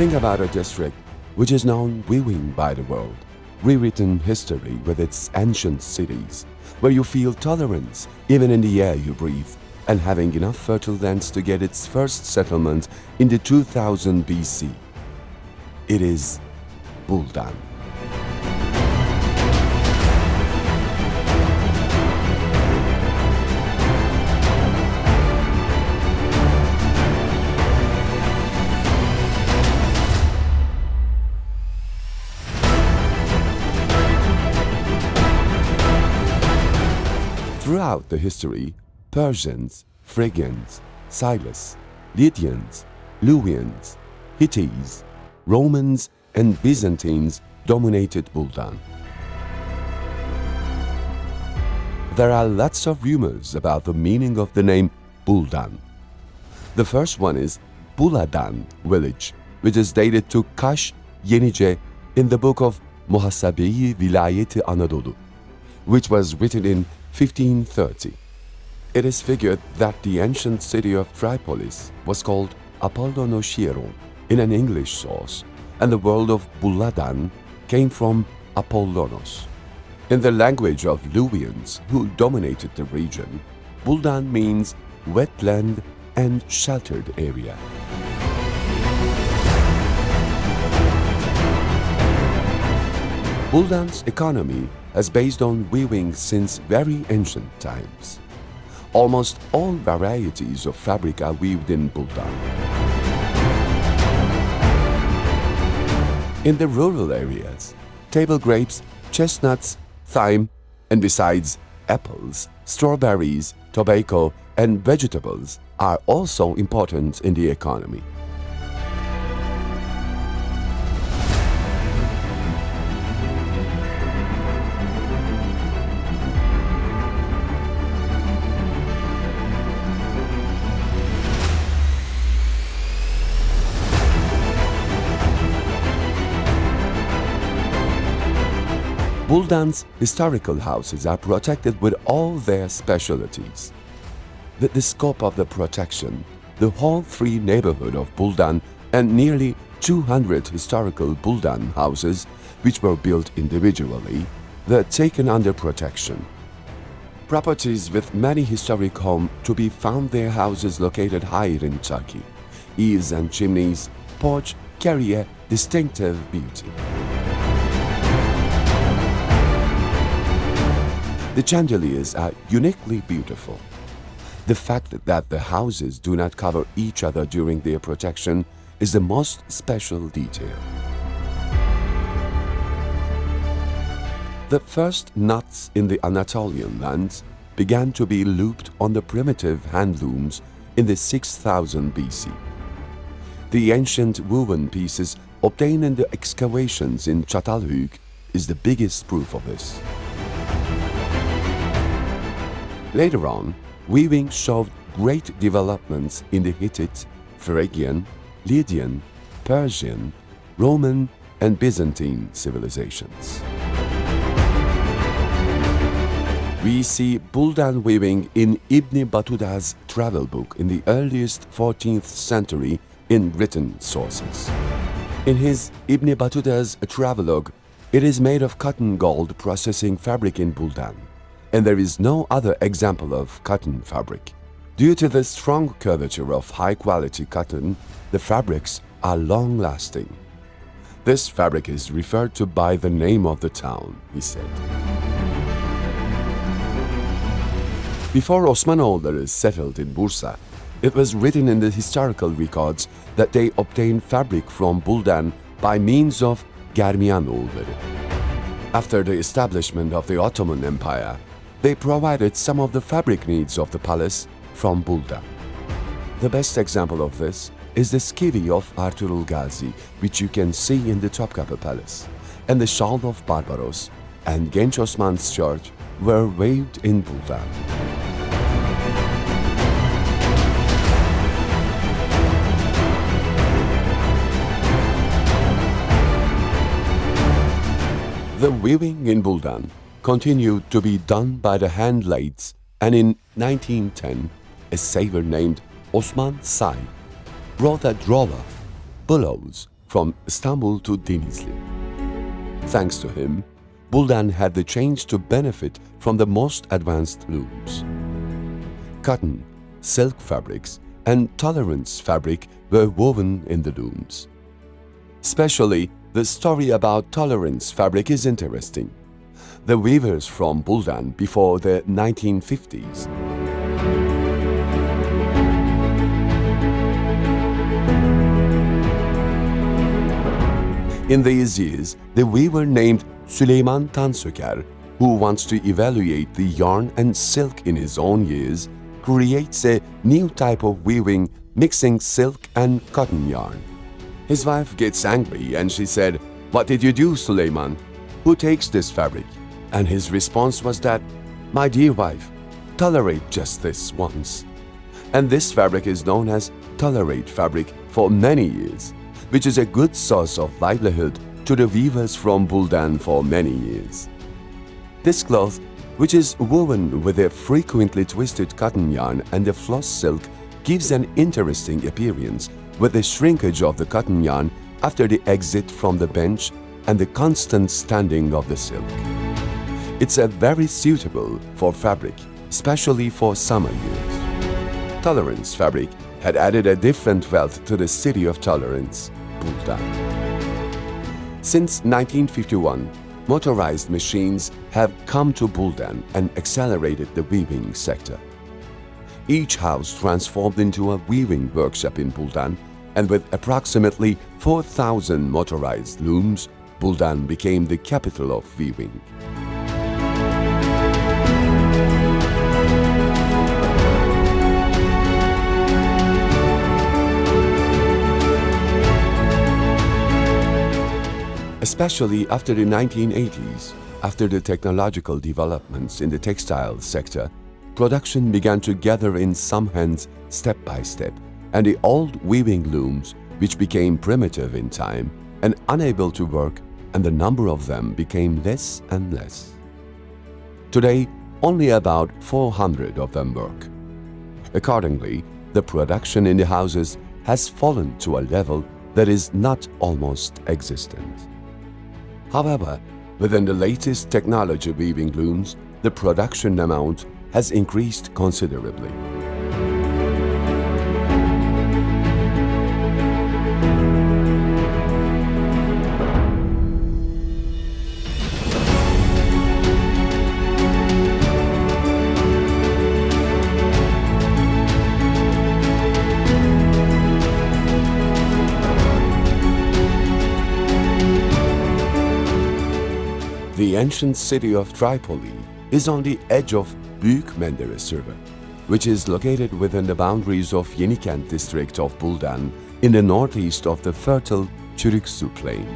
Think about a district which is known weaving by the world, rewritten history with its ancient cities, where you feel tolerance even in the air you breathe, and having enough fertile lands to get its first settlement in the 2000 BC. It is Buldan. Throughout the history, Persians, Phrygians, Silas, Lydians, Luwians, Hittites, Romans, and Byzantines dominated Buldan. There are lots of rumors about the meaning of the name Buldan. The first one is Buladan village, which is dated to Kaş, Yenice in the book of Muhasabe-i Vilayeti Anadolu, which was written in 1530. It is figured that the ancient city of Tripolis was called Apollonochiron in an English source, and the word of Buladan came from Apollonos. In the language of Luwians, who dominated the region, Buldan means wetland and sheltered area. Buldan's economy is based on weaving since very ancient times. Almost all varieties of fabric are weaved in Buldan. In the rural areas, table grapes, chestnuts, thyme, and besides apples, strawberries, tobacco, and vegetables are also important in the economy. Buldan's historical houses are protected with all their specialties. With the scope of the protection, the whole free neighborhood of Buldan and nearly 200 historical Buldan houses, which were built individually, were taken under protection. Properties with many historic homes to be found their houses located higher in Turkey. Eaves and chimneys, porch carry a distinctive beauty. The chandeliers are uniquely beautiful. The fact that the houses do not cover each other during their protection is the most special detail. The first knots in the Anatolian lands began to be looped on the primitive handlooms in the 6000 BC. The ancient woven pieces obtained in the excavations in Çatalhöyük is the biggest proof of this. Later on, weaving showed great developments in the Hittite, Phrygian, Lydian, Persian, Roman, and Byzantine civilizations. We see Buldan weaving in Ibn Batutta's travel book in the earliest 14th century in written sources. In his Ibn Batutta's travelogue, it is made of cotton gold processing fabric in Buldan, and there is no other example of cotton fabric. Due to the strong curvature of high-quality cotton, the fabrics are long-lasting. This fabric is referred to by the name of the town, he said. Before Osmanoğulları settled in Bursa, it was written in the historical records that they obtained fabric from Buldan by means of Germiyanoğulları. After the establishment of the Ottoman Empire, they provided some of the fabric needs of the palace from Buldan. The best example of this is the skivi of Ertuğrul Gazi, which you can see in the Topkapı Palace, and the shawl of Barbaros and Genç Osman's church were weaved in Buldan. The weaving in Buldan continued to be done by the hand lathes, and in 1910, a sailor named Osman Say brought a drawer, bellows, from Istanbul to Denizli. Thanks to him, Buldan had the chance to benefit from the most advanced looms. Cotton, silk fabrics, and tolerance fabric were woven in the looms. Especially, the story about tolerance fabric is interesting. The weavers from Buldan before the 1950s. In these years, the weaver named Süleyman Tansöker, who wants to evaluate the yarn and silk in his own years, creates a new type of weaving mixing silk and cotton yarn. His wife gets angry and she said, "What did you do, Süleyman? Who takes this fabric?" And his response was that, "My dear wife, tolerate just this once." And this fabric is known as tolerate fabric for many years, which is a good source of livelihood to the weavers from Buldan for many years. This cloth, which is woven with a frequently twisted cotton yarn and a floss silk, gives an interesting appearance with the shrinkage of the cotton yarn after the exit from the bench and the constant standing of the silk. It's a very suitable for fabric, especially for summer use. Tolerance fabric had added a different wealth to the city of tolerance, Buldan. Since 1951, motorized machines have come to Buldan and accelerated the weaving sector. Each house transformed into a weaving workshop in Buldan, and with approximately 4,000 motorized looms, Buldan became the capital of weaving. Especially after the 1980s, after the technological developments in the textile sector, production began to gather in some hands step by step, and the old weaving looms, which became primitive in time and unable to work, and the number of them became less and less. Today, only about 400 of them work. Accordingly, the production in the houses has fallen to a level that is not almost existent. However, within the latest technology weaving looms, the production amount has increased considerably. The ancient city of Tripoli is on the edge of Büyük Menderes River, which is located within the boundaries of Yenikent district of Buldan in the northeast of the fertile Çürüksu plain.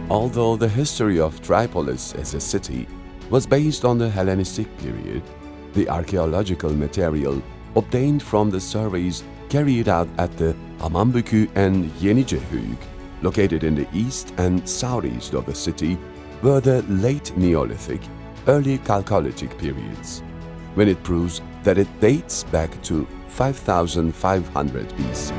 Although the history of Tripolis as a city was based on the Hellenistic period, the archaeological material obtained from the surveys carried out at the Amanbükü and Yenicehöyük, located in the east and southeast of the city, were the late Neolithic, early Chalcolithic periods, when it proves that it dates back to 5500 BC.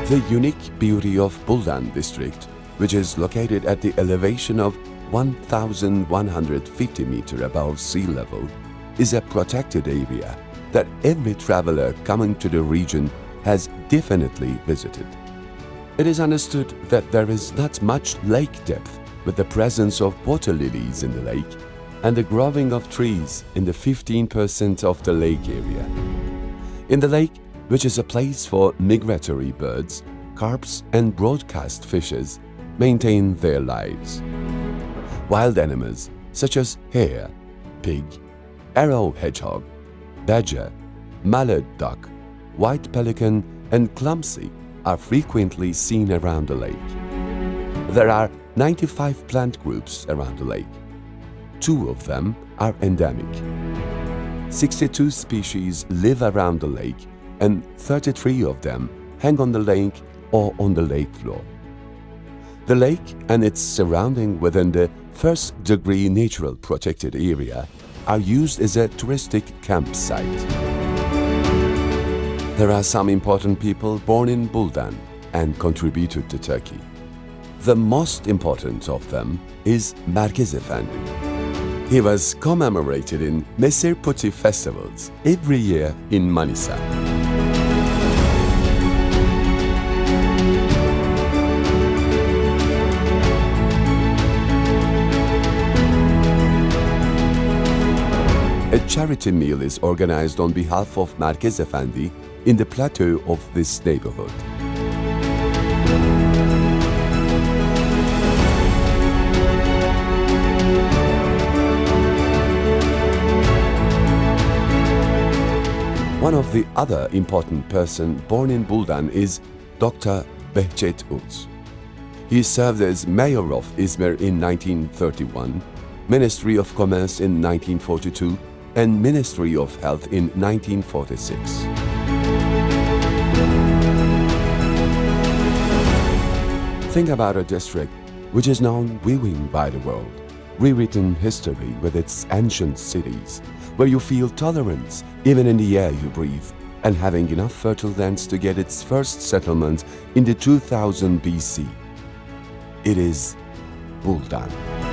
The unique beauty of Buldan district, which is located at the elevation of 1,150 meters above sea level, is a protected area that every traveler coming to the region has definitely visited. It is understood that there is not much lake depth with the presence of water lilies in the lake and the growing of trees in the 15% of the lake area. In the lake, which is a place for migratory birds, carps and broadcast fishes maintain their lives. Wild animals such as hare, pig, arrow hedgehog, badger, mallard duck, white pelican and clumsy are frequently seen around the lake. There are 95 plant groups around the lake. 2 of them are endemic. 62 species live around the lake and 33 of them hang on the lake or on the lake floor. The lake and its surrounding within the first-degree natural protected area are used as a touristic campsite. There are some important people born in Buldan and contributed to Turkey. The most important of them is Merkez Efendi. He was commemorated in Mesir Puti festivals every year in Manisa. A charity meal is organized on behalf of Merkez Efendi in the plateau of this neighborhood. One of the other important person born in Buldan is Dr. Behçet Uz. He served as mayor of Izmir in 1931, Ministry of Commerce in 1942, and Ministry of Health in 1946. Think about a district which is now viewing by the world, rewritten history with its ancient cities, where you feel tolerance even in the air you breathe, and having enough fertile lands to get its first settlement in the 2000 BC. It is Buldan.